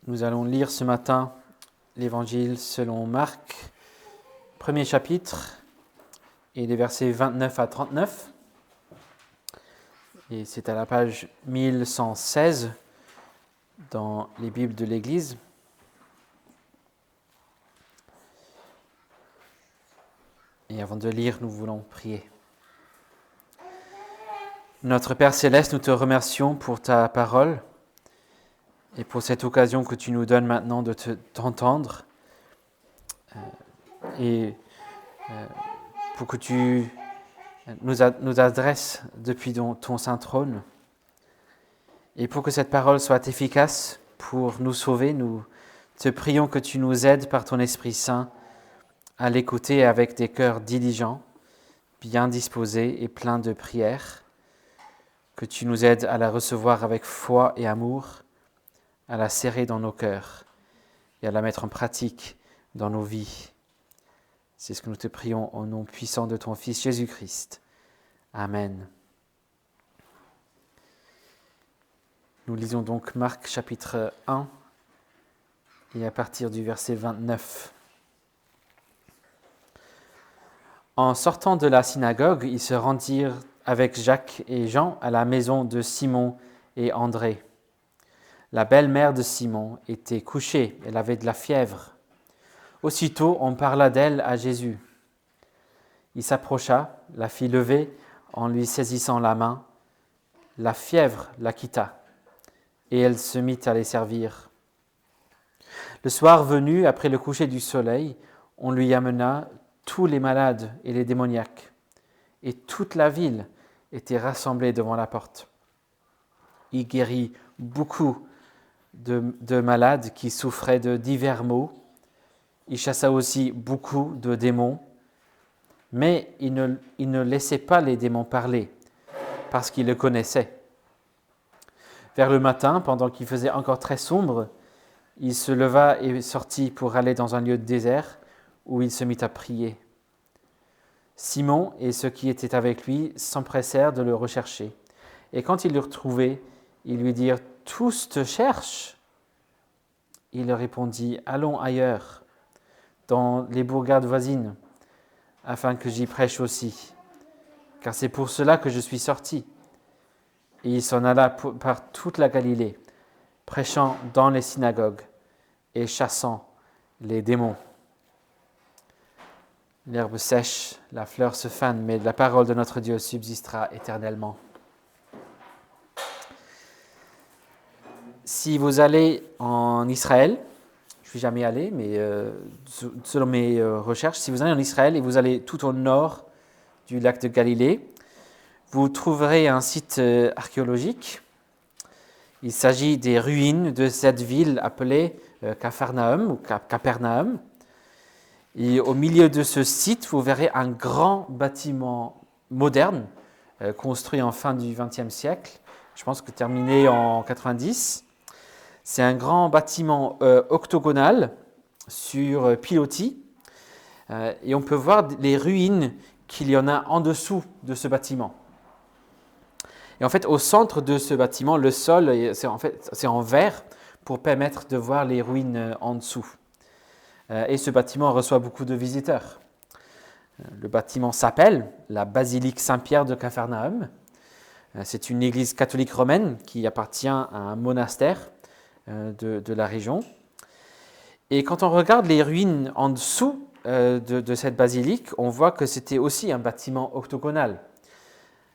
Nous allons lire ce matin l'Évangile selon Marc, premier chapitre, et les versets 29 à 39. Et c'est à la page 1116 dans les Bibles de l'Église. Et avant de lire, nous voulons prier. Notre Père Céleste, nous te remercions pour ta parole et pour cette occasion que tu nous donnes maintenant de t'entendre et pour que tu nous adresses depuis ton saint trône. Et pour que cette parole soit efficace pour nous sauver, nous te prions que tu nous aides par ton Esprit Saint à l'écouter avec des cœurs diligents, bien disposés et pleins de prières, que tu nous aides à la recevoir avec foi et amour, à la serrer dans nos cœurs et à la mettre en pratique dans nos vies. C'est ce que nous te prions au nom puissant de ton Fils Jésus-Christ. Amen. Nous lisons donc Marc chapitre 1 et à partir du verset 29. En sortant de la synagogue, ils se rendirent avec Jacques et Jean à la maison de Simon et André. La belle-mère de Simon était couchée, elle avait de la fièvre. Aussitôt, on parla d'elle à Jésus. Il s'approcha, la fit lever en lui saisissant la main. La fièvre la quitta et elle se mit à les servir. Le soir venu, après le coucher du soleil, on lui amena tous les malades et les démoniaques, et toute la ville était rassemblée devant la porte. Il guérit beaucoup de malades qui souffraient de divers maux. Il chassa aussi beaucoup de démons, mais il ne laissait pas les démons parler, parce qu'il le connaissait. Vers le matin, pendant qu'il faisait encore très sombre, il se leva et sortit pour aller dans un lieu désert, où il se mit à prier. Simon et ceux qui étaient avec lui s'empressèrent de le rechercher. Et quand ils le retrouvaient, ils lui dirent « Tous te cherchent ?» Il leur répondit « Allons ailleurs, dans les bourgades voisines, afin que j'y prêche aussi, car c'est pour cela que je suis sorti. » Et il s'en alla par toute la Galilée, prêchant dans les synagogues et chassant les démons. L'herbe sèche, la fleur se fane, mais la parole de notre Dieu subsistera éternellement. Si vous allez en Israël, je ne suis jamais allé, mais selon mes recherches, si vous allez en Israël et vous allez tout au nord du lac de Galilée, vous trouverez un site archéologique. Il s'agit des ruines de cette ville appelée Capharnaüm ou Capernaum. Et au milieu de ce site, vous verrez un grand bâtiment moderne, construit en fin du XXe siècle, je pense que terminé en 90. C'est un grand bâtiment octogonal sur pilotis, et on peut voir les ruines qu'il y en a en dessous de ce bâtiment. Et en fait, au centre de ce bâtiment, le sol, c'est en verre pour permettre de voir les ruines en dessous. Et ce bâtiment reçoit beaucoup de visiteurs. Le bâtiment s'appelle la basilique Saint-Pierre de Capharnaüm. C'est une église catholique romaine qui appartient à un monastère de la région. Et quand on regarde les ruines en dessous de cette basilique, on voit que c'était aussi un bâtiment octogonal.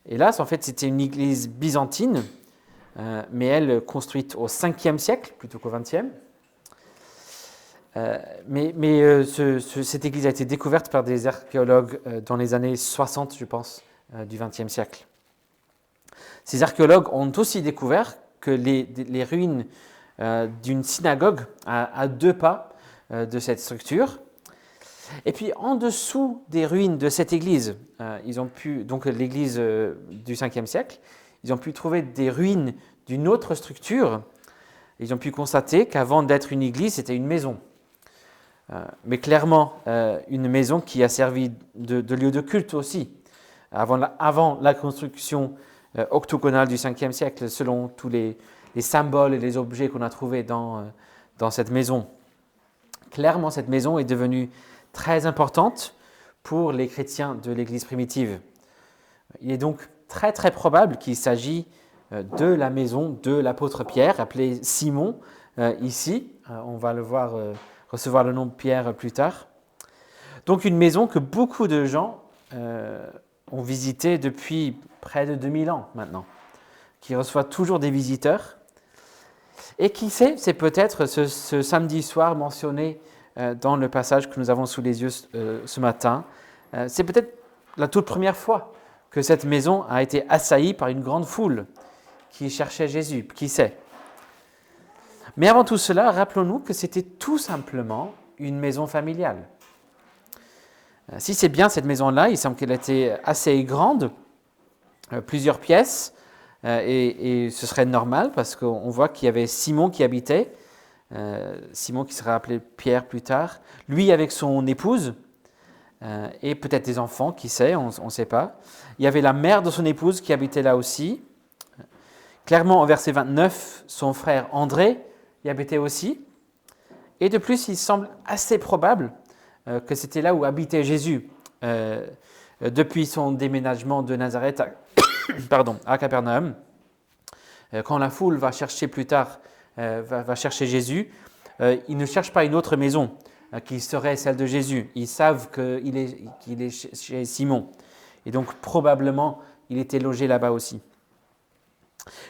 Hélas, en fait, c'était une église byzantine, mais elle construite au 5e siècle plutôt qu'au 20e. Cette église a été découverte par des archéologues dans les années 60, je pense, du XXe siècle. Ces archéologues ont aussi découvert que les ruines d'une synagogue à 2 pas de cette structure. Et puis en dessous des ruines de cette église, donc l'église du 5e siècle, ils ont pu trouver des ruines d'une autre structure. Ils ont pu constater qu'avant d'être une église, c'était une maison. Mais clairement, une maison qui a servi de lieu de culte aussi, avant la construction octogonale du 5e siècle, selon tous les symboles et les objets qu'on a trouvés dans dans cette maison. Clairement, cette maison est devenue très importante pour les chrétiens de l'Église primitive. Il est donc très très probable qu'il s'agit de la maison de l'apôtre Pierre, appelé Simon ici. On va le voir recevoir le nom de Pierre plus tard. Donc une maison que beaucoup de gens ont visitée depuis près de 2000 ans maintenant, qui reçoit toujours des visiteurs. Et qui sait, c'est peut-être ce samedi soir mentionné dans le passage que nous avons sous les yeux ce matin. C'est peut-être la toute première fois que cette maison a été assaillie par une grande foule qui cherchait Jésus. Qui sait? Mais avant tout cela, rappelons-nous que c'était tout simplement une maison familiale. Si c'est bien cette maison-là, il semble qu'elle était assez grande, plusieurs pièces, et ce serait normal parce qu'on voit qu'il y avait Simon qui habitait, Simon qui sera appelé Pierre plus tard, lui avec son épouse, et peut-être des enfants, qui sait, on ne sait pas. Il y avait la mère de son épouse qui habitait là aussi. Clairement, au verset 29, son frère André y habitait aussi. Et de plus, il semble assez probable que c'était là où habitait Jésus depuis son déménagement de Nazareth à Capernaum. Quand la foule va chercher plus tard, va chercher Jésus, ils ne cherchent pas une autre maison qui serait celle de Jésus. Ils savent qu'il est chez Simon. Et donc, probablement, il était logé là-bas aussi.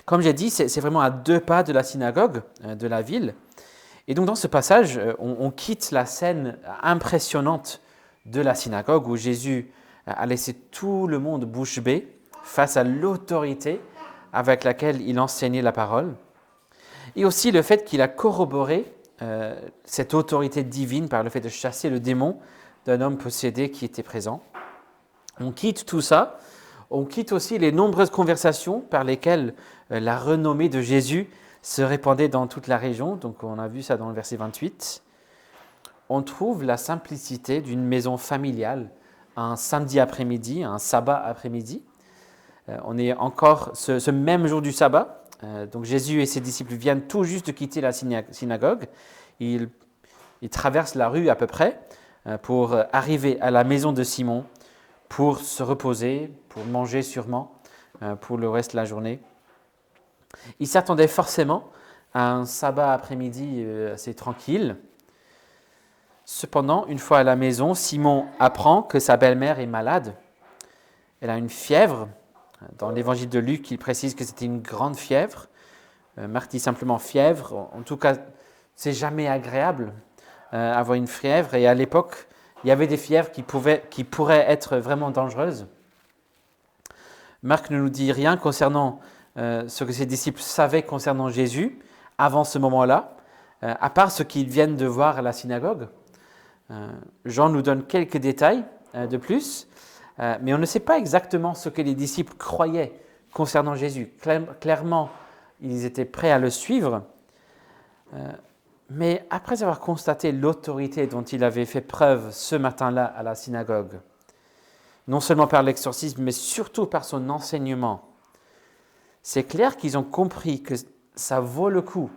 Comme j'ai dit, c'est vraiment à 2 pas de la synagogue de la ville. Et donc, dans ce passage, on quitte la scène impressionnante de la synagogue où Jésus a laissé tout le monde bouche bée face à l'autorité avec laquelle il enseignait la parole. Et aussi le fait qu'il a corroboré cette autorité divine par le fait de chasser le démon d'un homme possédé qui était présent. On quitte tout ça. On quitte aussi les nombreuses conversations par lesquelles la renommée de Jésus se répandait dans toute la région. Donc on a vu ça dans le verset 28. On trouve la simplicité d'une maison familiale un samedi après-midi, un sabbat après-midi. On est encore ce même jour du sabbat. Donc Jésus et ses disciples viennent tout juste de quitter la synagogue. Ils traversent la rue à peu près pour arriver à la maison de Simon pour se reposer, pour manger sûrement pour le reste de la journée. Ils s'attendaient forcément à un sabbat après-midi assez tranquille. Cependant, une fois à la maison, Simon apprend que sa belle-mère est malade. Elle a une fièvre. Dans l'évangile de Luc, il précise que c'était une grande fièvre. Marc dit simplement fièvre. En tout cas, c'est jamais agréable avoir une fièvre. Et à l'époque, il y avait des fièvres qui pourraient être vraiment dangereuses. Marc ne nous dit rien concernant ce que ses disciples savaient concernant Jésus avant ce moment-là, à part ce qu'ils viennent de voir à la synagogue. Jean nous donne quelques détails de plus, mais on ne sait pas exactement ce que les disciples croyaient concernant Jésus. Clairement, ils étaient prêts à le suivre, mais après avoir constaté l'autorité dont il avait fait preuve ce matin-là à la synagogue, non seulement par l'exorcisme, mais surtout par son enseignement, c'est clair qu'ils ont compris que ça vaut le coup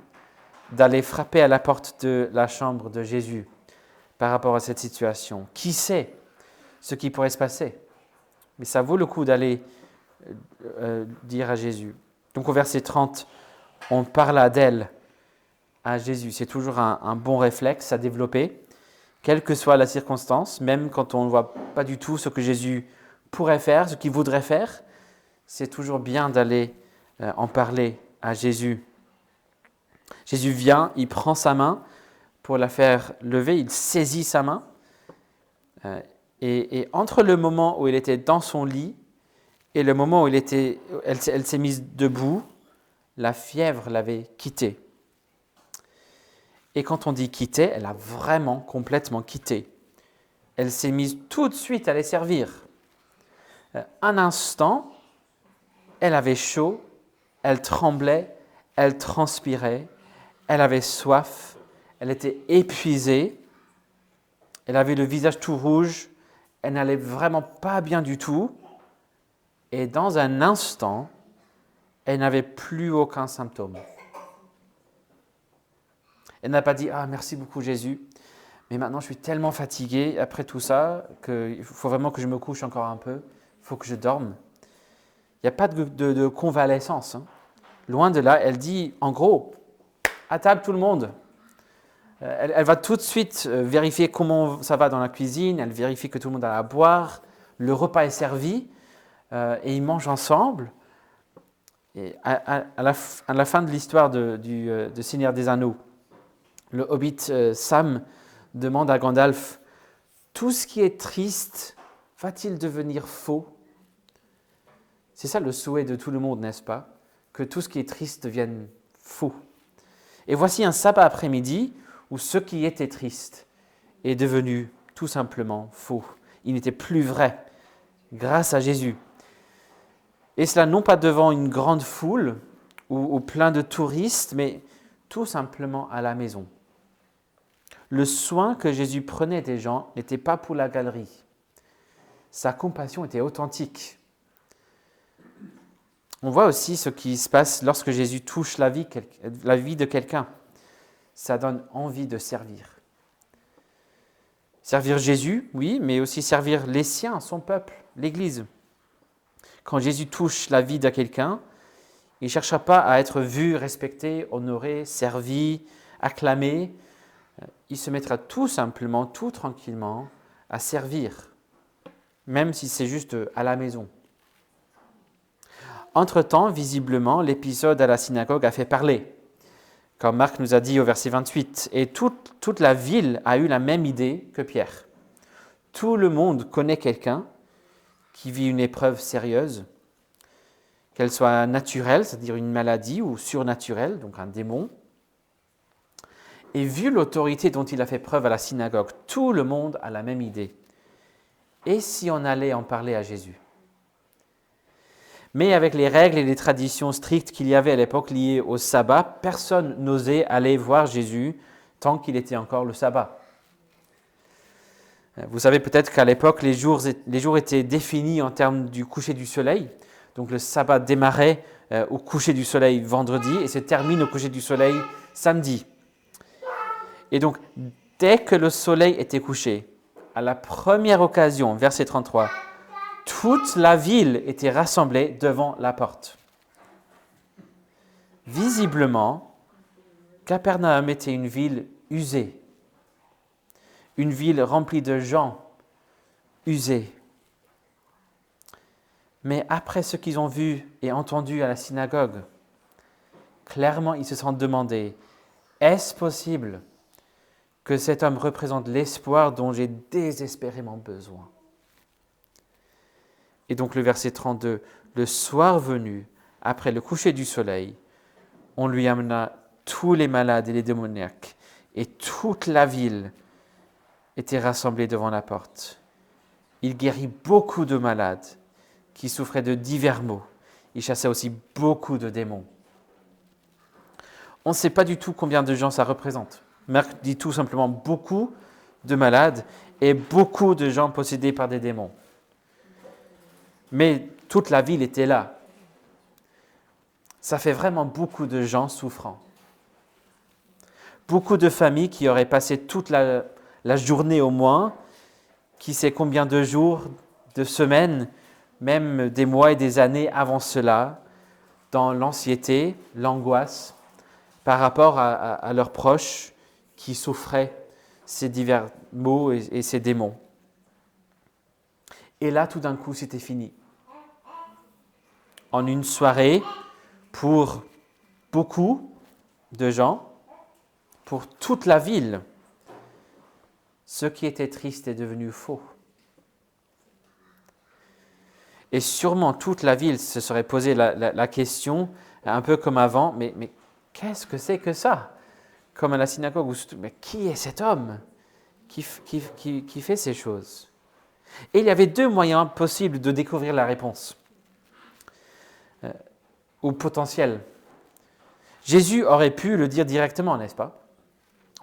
d'aller frapper à la porte de la chambre de Jésus par rapport à cette situation. Qui sait ce qui pourrait se passer? Mais ça vaut le coup d'aller dire à Jésus. Donc au verset 30, on parla d'elle à Jésus. C'est toujours un bon réflexe à développer, quelle que soit la circonstance, même quand on ne voit pas du tout ce que Jésus pourrait faire, ce qu'il voudrait faire. C'est toujours bien d'aller en parler à Jésus. Jésus vient, il prend sa main pour la faire lever, il saisit sa main. Et entre le moment où il était dans son lit et le moment où elle s'est mise debout, la fièvre l'avait quitté. Et quand on dit quitter, elle a vraiment complètement quitté. Elle s'est mise tout de suite à les servir. Un instant, elle avait chaud, elle tremblait, elle transpirait, elle avait soif, elle était épuisée, elle avait le visage tout rouge, elle n'allait vraiment pas bien du tout. Et dans un instant, elle n'avait plus aucun symptôme. Elle n'a pas dit « Ah, merci beaucoup Jésus, mais maintenant je suis tellement fatiguée après tout ça qu'il faut vraiment que je me couche encore un peu, il faut que je dorme. » Il n'y a pas de convalescence. Hein. Loin de là, elle dit en gros « À table tout le monde !» Elle va tout de suite vérifier comment ça va dans la cuisine, elle vérifie que tout le monde a à boire, le repas est servi et ils mangent ensemble. Et à la fin de l'histoire de Seigneur des Anneaux, le hobbit Sam demande à Gandalf « Tout ce qui est triste va-t-il devenir faux ?» C'est ça le souhait de tout le monde, n'est-ce pas? Que tout ce qui est triste devienne faux. Et voici un sabbat après-midi où ce qui était triste est devenu tout simplement faux. Il n'était plus vrai, grâce à Jésus. Et cela non pas devant une grande foule ou plein de touristes, mais tout simplement à la maison. Le soin que Jésus prenait des gens n'était pas pour la galerie. Sa compassion était authentique. On voit aussi ce qui se passe lorsque Jésus touche la vie de quelqu'un. Ça donne envie de servir. Servir Jésus, oui, mais aussi servir les siens, son peuple, l'Église. Quand Jésus touche la vie de quelqu'un, il ne chercha pas à être vu, respecté, honoré, servi, acclamé. Il se mettra tout simplement, tout tranquillement, à servir, même si c'est juste à la maison. Entre-temps, visiblement, l'épisode à la synagogue a fait parler, comme Marc nous a dit au verset 28. Et toute la ville a eu la même idée que Pierre. Tout le monde connaît quelqu'un qui vit une épreuve sérieuse, qu'elle soit naturelle, c'est-à-dire une maladie, ou surnaturelle, donc un démon. Et vu l'autorité dont il a fait preuve à la synagogue, tout le monde a la même idée. Et si on allait en parler à Jésus? Mais avec les règles et les traditions strictes qu'il y avait à l'époque liées au sabbat, personne n'osait aller voir Jésus tant qu'il était encore le sabbat. Vous savez peut-être qu'à l'époque, les jours étaient définis en termes du coucher du soleil. Donc le sabbat démarrait au coucher du soleil vendredi et se termine au coucher du soleil samedi. Et donc, dès que le soleil était couché, à la première occasion, verset 33, toute la ville était rassemblée devant la porte. Visiblement, Capernaum était une ville usée, une ville remplie de gens usés. Mais après ce qu'ils ont vu et entendu à la synagogue, clairement ils se sont demandé, est-ce possible que cet homme représente l'espoir dont j'ai désespérément besoin? Et donc le verset 32, le soir venu, après le coucher du soleil, on lui amena tous les malades et les démoniaques, et toute la ville était rassemblée devant la porte. Il guérit beaucoup de malades qui souffraient de divers maux. Il chassait aussi beaucoup de démons. On ne sait pas du tout combien de gens ça représente. Marc dit tout simplement beaucoup de malades et beaucoup de gens possédés par des démons. Mais toute la ville était là. Ça fait vraiment beaucoup de gens souffrants. Beaucoup de familles qui auraient passé toute la journée au moins, qui sait combien de jours, de semaines, même des mois et des années avant cela, dans l'anxiété, l'angoisse, par rapport à leurs proches qui souffraient ces divers maux et ces démons. Et là, tout d'un coup, c'était fini. En une soirée, pour beaucoup de gens, pour toute la ville, ce qui était triste est devenu faux. Et sûrement toute la ville se serait posé la question, un peu comme avant, mais qu'est-ce que c'est que ça? Comme à la synagogue, mais qui est cet homme qui fait ces choses? Et il y avait deux moyens possibles de découvrir la réponse, ou potentiels. Jésus aurait pu le dire directement, n'est-ce pas?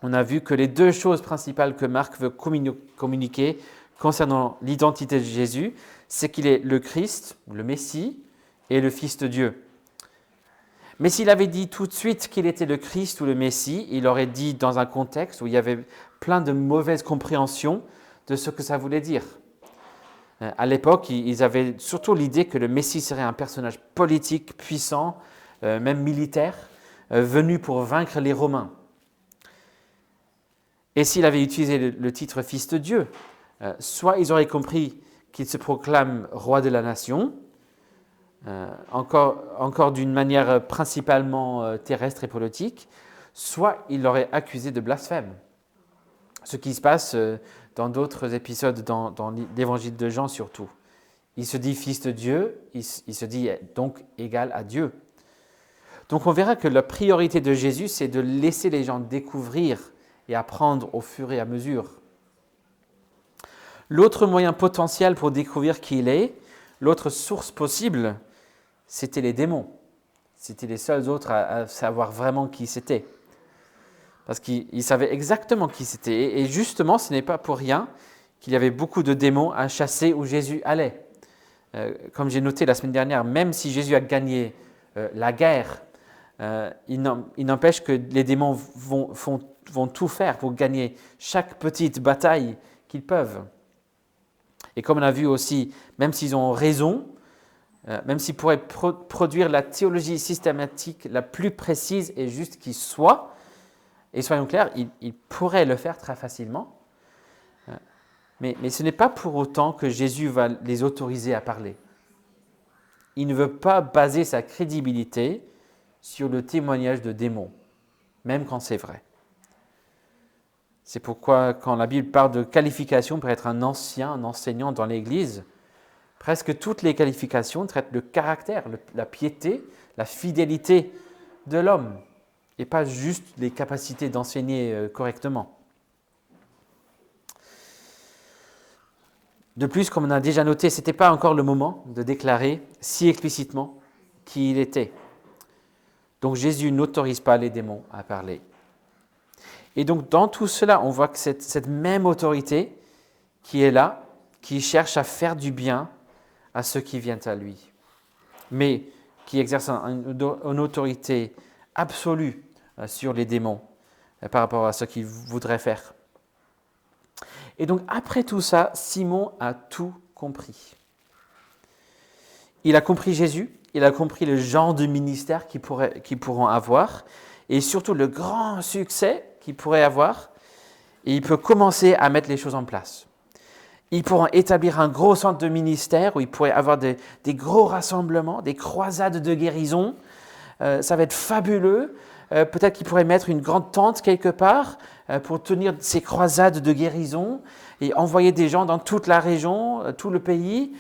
On a vu que les deux choses principales que Marc veut communiquer concernant l'identité de Jésus, c'est qu'il est le Christ, le Messie, et le Fils de Dieu. Mais s'il avait dit tout de suite qu'il était le Christ ou le Messie, il aurait dit dans un contexte où il y avait plein de mauvaises compréhensions de ce que ça voulait dire. À l'époque, ils avaient surtout l'idée que le Messie serait un personnage politique, puissant, même militaire, venu pour vaincre les Romains. Et s'il avait utilisé le titre Fils de Dieu, soit ils auraient compris qu'il se proclame roi de la nation, encore d'une manière principalement terrestre et politique, soit il l'aurait accusé de blasphème. Ce qui se passe dans d'autres épisodes, dans l'évangile de Jean surtout. Il se dit fils de Dieu, il se dit donc égal à Dieu. Donc on verra que la priorité de Jésus, c'est de laisser les gens découvrir et apprendre au fur et à mesure. L'autre moyen potentiel pour découvrir qui il est, l'autre source possible, c'était les démons. C'était les seuls autres à savoir vraiment qui c'était. Parce qu'ils savaient exactement qui c'était. Et justement, ce n'est pas pour rien qu'il y avait beaucoup de démons à chasser où Jésus allait. Comme j'ai noté la semaine dernière, même si Jésus a gagné la guerre, il n'empêche que les démons vont tout faire pour gagner chaque petite bataille qu'ils peuvent. Et comme on a vu aussi, même s'ils ont raison, même s'ils pourraient produire la théologie systématique la plus précise et juste qui soit, et soyons clairs, ils pourraient le faire très facilement, mais ce n'est pas pour autant que Jésus va les autoriser à parler. Il ne veut pas baser sa crédibilité sur le témoignage de démons, même quand c'est vrai. C'est pourquoi quand la Bible parle de qualifications pour être un enseignant dans l'Église, presque toutes les qualifications traitent le caractère, la piété, la fidélité de l'homme, et pas juste les capacités d'enseigner correctement. De plus, comme on a déjà noté, ce n'était pas encore le moment de déclarer si explicitement qui il était. Donc Jésus n'autorise pas les démons à parler. Et donc dans tout cela, on voit que cette même autorité qui est là, qui cherche à faire du bien à ceux qui viennent à lui, mais qui exerce une autorité absolue sur les démons par rapport à ce qu'il voudrait faire. Et donc après tout ça, Simon a tout compris. Il a compris Jésus, il a compris le genre de ministère qu'ils pourront avoir, et surtout le grand succès qu'ils pourraient avoir, et il peut commencer à mettre les choses en place. Ils pourront établir un gros centre de ministère où ils pourraient avoir des gros rassemblements, des croisades de guérison. Ça va être fabuleux. Peut-être qu'ils pourraient mettre une grande tente quelque part pour tenir ces croisades de guérison et envoyer des gens dans toute la région, tout le pays,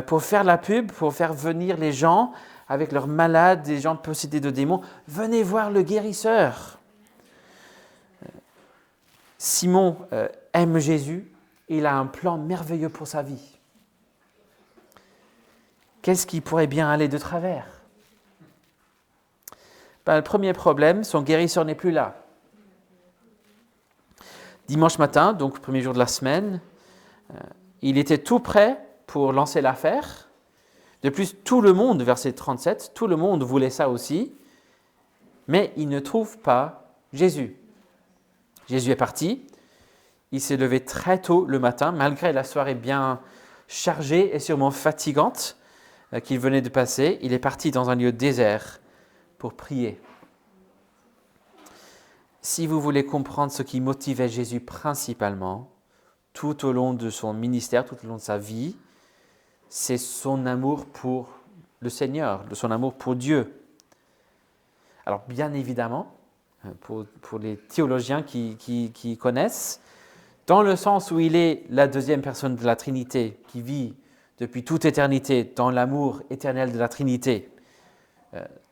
pour faire la pub, pour faire venir les gens avec leurs malades, des gens possédés de démons. Venez voir le guérisseur. Simon aime Jésus. Il a un plan merveilleux pour sa vie. Qu'est-ce qui pourrait bien aller de travers ? Le premier problème, son guérisseur n'est plus là. Dimanche matin, donc premier jour de la semaine, il était tout prêt pour lancer l'affaire. De plus, tout le monde, verset 37, tout le monde voulait ça aussi, mais il ne trouve pas Jésus. Jésus est parti. Il s'est levé très tôt le matin, malgré la soirée bien chargée et sûrement fatigante qu'il venait de passer. Il est parti dans un lieu désert pour prier. Si vous voulez comprendre ce qui motivait Jésus principalement, tout au long de son ministère, tout au long de sa vie, c'est son amour pour le Seigneur, son amour pour Dieu. Alors bien évidemment, pour les théologiens qui connaissent, dans le sens où il est la deuxième personne de la Trinité, qui vit depuis toute éternité dans l'amour éternel de la Trinité,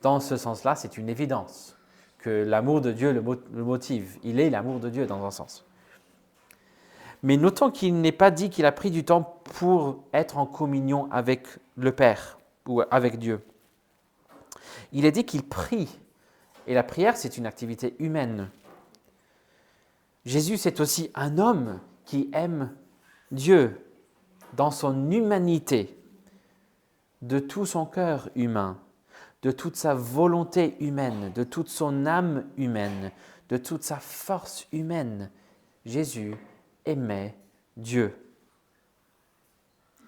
dans ce sens-là, c'est une évidence que l'amour de Dieu le motive. Il est l'amour de Dieu dans un sens. Mais notons qu'il n'est pas dit qu'il a pris du temps pour être en communion avec le Père ou avec Dieu. Il est dit qu'il prie. Et la prière, c'est une activité humaine. Jésus, c'est aussi un homme qui aime Dieu dans son humanité, de tout son cœur humain, de toute sa volonté humaine, de toute son âme humaine, de toute sa force humaine. Jésus aimait Dieu.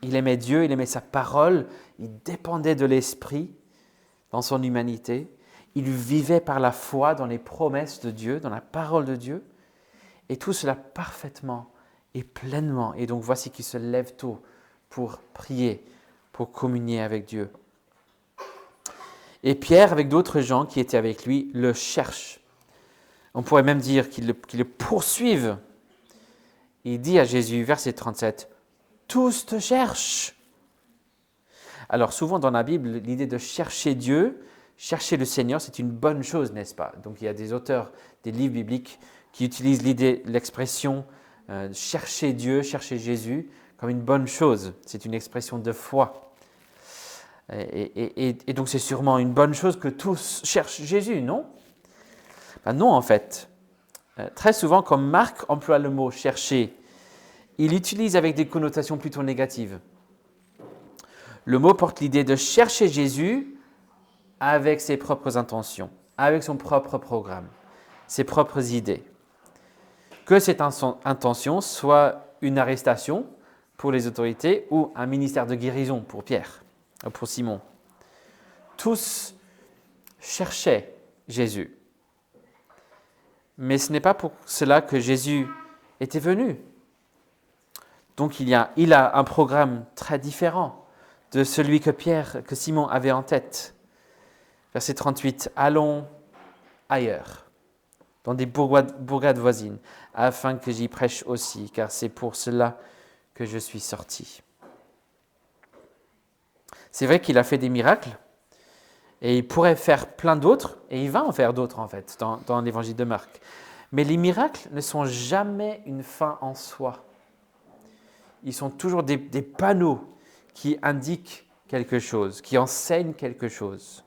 Il aimait Dieu, il aimait sa parole, il dépendait de l'Esprit dans son humanité. Il vivait par la foi dans les promesses de Dieu, dans la parole de Dieu. Et tout cela parfaitement et pleinement. Et donc voici qu'il se lève tôt pour prier, pour communier avec Dieu. Et Pierre, avec d'autres gens qui étaient avec lui, le cherchent. On pourrait même dire qu'ils le poursuivent. Il dit à Jésus, verset 37, « Tous te cherchent !» Alors souvent dans la Bible, l'idée de chercher Dieu, chercher le Seigneur, c'est une bonne chose, n'est-ce pas? Donc il y a des auteurs des livres bibliques qui utilisent l'expression chercher Dieu, chercher Jésus, comme une bonne chose. C'est une expression de foi. Et donc c'est sûrement une bonne chose que tous cherchent Jésus, non? Ben non, en fait. Très souvent, comme Marc emploie le mot « chercher », il l'utilise avec des connotations plutôt négatives. Le mot porte l'idée de chercher Jésus avec ses propres intentions, avec son propre programme, ses propres idées. Que cette intention soit une arrestation pour les autorités ou un ministère de guérison pour Pierre, pour Simon. Tous cherchaient Jésus. Mais ce n'est pas pour cela que Jésus était venu. Donc il a un programme très différent de celui que Simon avait en tête. Verset 38, « Allons ailleurs, dans des bourgades voisines, afin que j'y prêche aussi, car c'est pour cela que je suis sorti. » C'est vrai qu'il a fait des miracles, et il pourrait faire plein d'autres, et il va en faire d'autres en fait, dans l'évangile de Marc. Mais les miracles ne sont jamais une fin en soi. Ils sont toujours des panneaux qui indiquent quelque chose, qui enseignent quelque chose.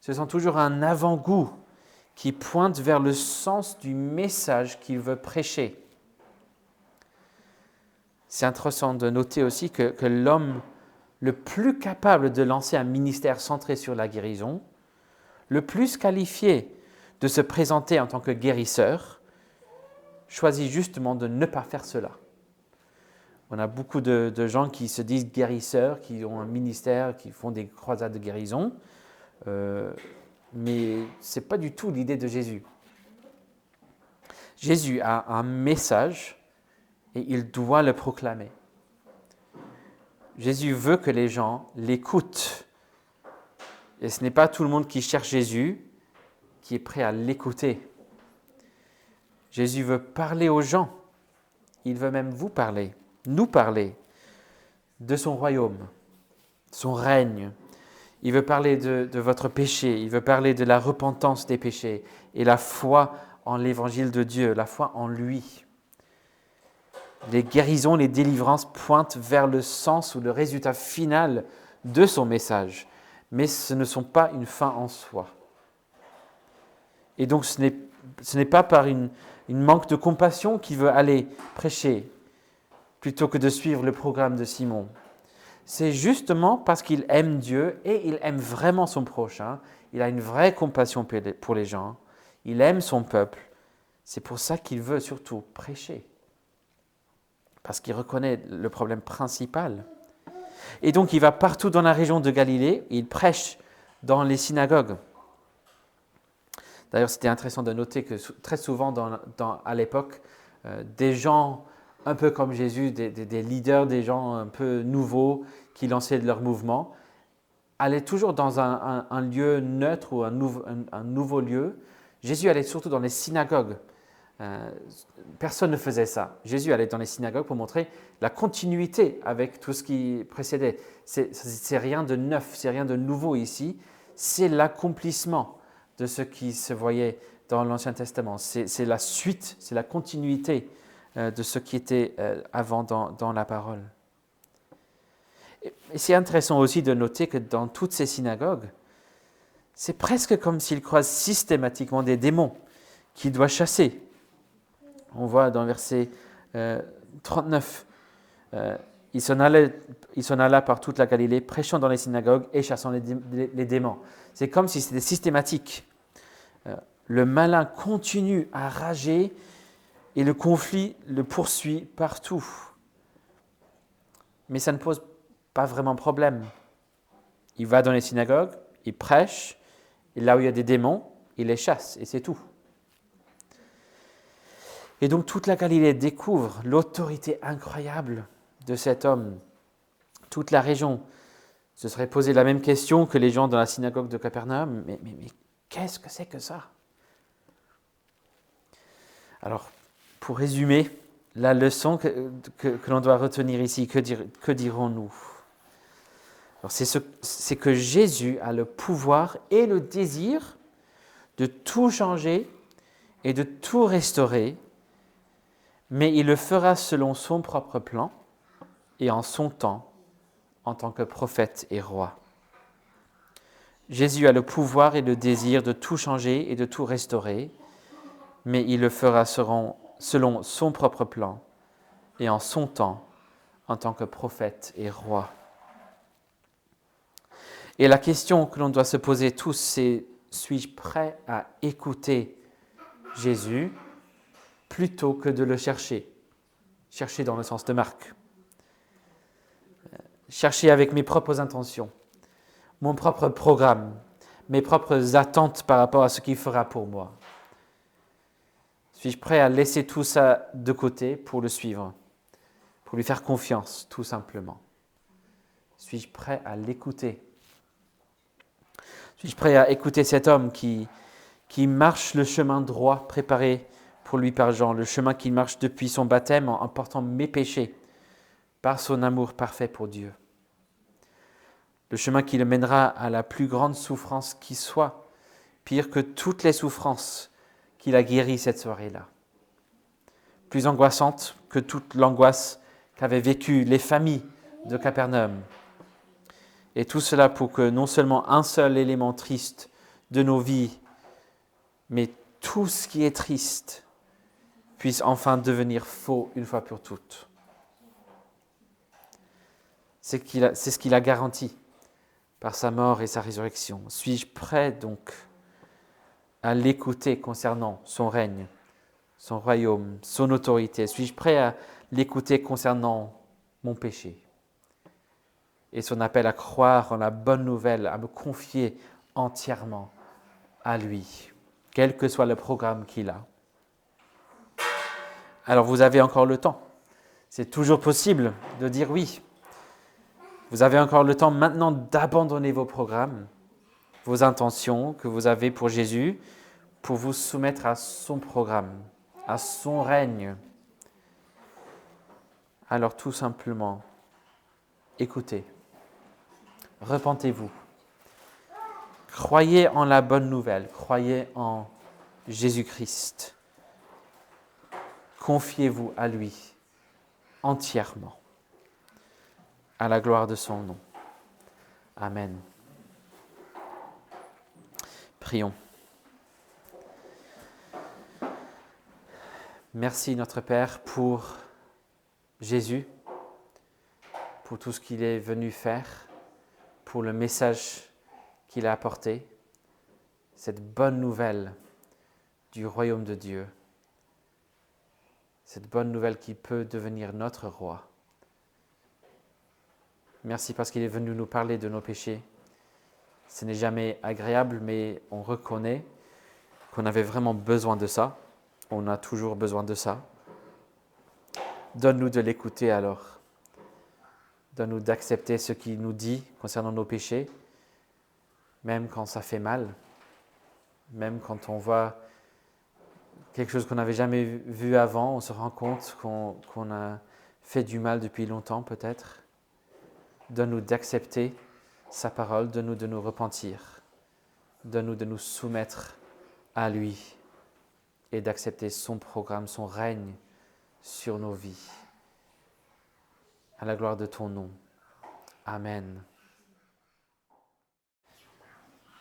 Ce sont toujours un avant-goût qui pointe vers le sens du message qu'il veut prêcher. C'est intéressant de noter aussi que l'homme le plus capable de lancer un ministère centré sur la guérison, le plus qualifié de se présenter en tant que guérisseur, choisit justement de ne pas faire cela. On a beaucoup de gens qui se disent guérisseurs, qui ont un ministère, qui font des croisades de guérison, mais ce n'est pas du tout l'idée de Jésus. Jésus a un message et il doit le proclamer. Jésus veut que les gens l'écoutent. Et ce n'est pas tout le monde qui cherche Jésus qui est prêt à l'écouter. Jésus veut parler aux gens. Il veut même vous parler, nous parler de son royaume, son règne. Il veut parler de votre péché. Il veut parler de la repentance des péchés et la foi en l'évangile de Dieu, la foi en lui. Les guérisons, les délivrances pointent vers le sens ou le résultat final de son message. Mais ce ne sont pas une fin en soi. Et donc ce n'est pas par une manque de compassion qu'il veut aller prêcher, plutôt que de suivre le programme de Simon. C'est justement parce qu'il aime Dieu et il aime vraiment son prochain. Il a une vraie compassion pour les gens. Il aime son peuple. C'est pour ça qu'il veut surtout prêcher. Parce qu'il reconnaît le problème principal. Et donc il va partout dans la région de Galilée, et il prêche dans les synagogues. D'ailleurs, c'était intéressant de noter que très souvent à l'époque, des gens un peu comme Jésus, des leaders, des gens un peu nouveaux qui lançaient leur mouvement, allaient toujours dans un lieu neutre ou un nouveau lieu. Jésus allait surtout dans les synagogues. Personne ne faisait ça. Jésus allait dans les synagogues pour montrer la continuité avec tout ce qui précédait. C'est rien de neuf, c'est rien de nouveau ici. C'est l'accomplissement de ce qui se voyait dans l'Ancien Testament. C'est la suite, c'est la continuité de ce qui était avant dans la parole. Et c'est intéressant aussi de noter que dans toutes ces synagogues, c'est presque comme s'il croise systématiquement des démons qu'il doit chasser. On voit dans verset 39, il s'en alla par toute la Galilée, prêchant dans les synagogues et chassant les démons. C'est comme si c'était systématique. Le malin continue à rager et le conflit le poursuit partout. Mais ça ne pose pas vraiment problème. Il va dans les synagogues, il prêche, et là où il y a des démons, il les chasse, et c'est tout. Et donc toute la Galilée découvre l'autorité incroyable de cet homme. Toute la région se serait posé la même question que les gens dans la synagogue de Capernaum. Mais qu'est-ce que c'est que ça? Alors, pour résumer, la leçon que l'on doit retenir ici, que dirons-nous? Alors, c'est que Jésus a le pouvoir et le désir de tout changer et de tout restaurer, mais il le fera selon son propre plan et en son temps, en tant que prophète et roi. Jésus a le pouvoir et le désir de tout changer et de tout restaurer, mais il le fera selon son propre plan et en son temps, en tant que prophète et roi. Et la question que l'on doit se poser tous, c'est: suis-je prêt à écouter Jésus plutôt que de le chercher? Chercher dans le sens de Marc. Chercher avec mes propres intentions, mon propre programme, mes propres attentes par rapport à ce qu'il fera pour moi. Suis-je prêt à laisser tout ça de côté pour le suivre, pour lui faire confiance, tout simplement? Suis-je prêt à l'écouter? Suis-je prêt à écouter cet homme qui marche le chemin droit préparé pour lui par Jean, le chemin qu'il marche depuis son baptême en portant mes péchés par son amour parfait pour Dieu? Le chemin qui le mènera à la plus grande souffrance qui soit, pire que toutes les souffrances qu'il a guéries cette soirée-là. Plus angoissante que toute l'angoisse qu'avaient vécue les familles de Capernaum. Et tout cela pour que non seulement un seul élément triste de nos vies, mais tout ce qui est triste puisse enfin devenir faux une fois pour toutes. C'est ce qu'il a garanti par sa mort et sa résurrection. Suis-je prêt donc à l'écouter concernant son règne, son royaume, son autorité? Suis-je prêt à l'écouter concernant mon péché et son appel à croire en la bonne nouvelle, à me confier entièrement à lui, quel que soit le programme qu'il a? Alors vous avez encore le temps. C'est toujours possible de dire oui. Vous avez encore le temps maintenant d'abandonner vos programmes, vos intentions que vous avez pour Jésus, pour vous soumettre à son programme, à son règne. Alors tout simplement, écoutez, repentez-vous, croyez en la bonne nouvelle, croyez en Jésus-Christ, confiez-vous à lui entièrement, à la gloire de son nom. Amen. Prions. Merci notre Père pour Jésus, pour tout ce qu'il est venu faire, pour le message qu'il a apporté, cette bonne nouvelle du royaume de Dieu, cette bonne nouvelle qui peut devenir notre roi. Merci parce qu'il est venu nous parler de nos péchés. Ce n'est jamais agréable, mais on reconnaît qu'on avait vraiment besoin de ça. On a toujours besoin de ça. Donne-nous de l'écouter alors. Donne-nous d'accepter ce qu'il nous dit concernant nos péchés, même quand ça fait mal, même quand on voit quelque chose qu'on n'avait jamais vu avant, on se rend compte qu'on a fait du mal depuis longtemps peut-être. Donne-nous d'accepter sa parole, donne-nous de nous repentir, donne-nous de nous soumettre à lui et d'accepter son programme, son règne sur nos vies. À la gloire de ton nom. Amen.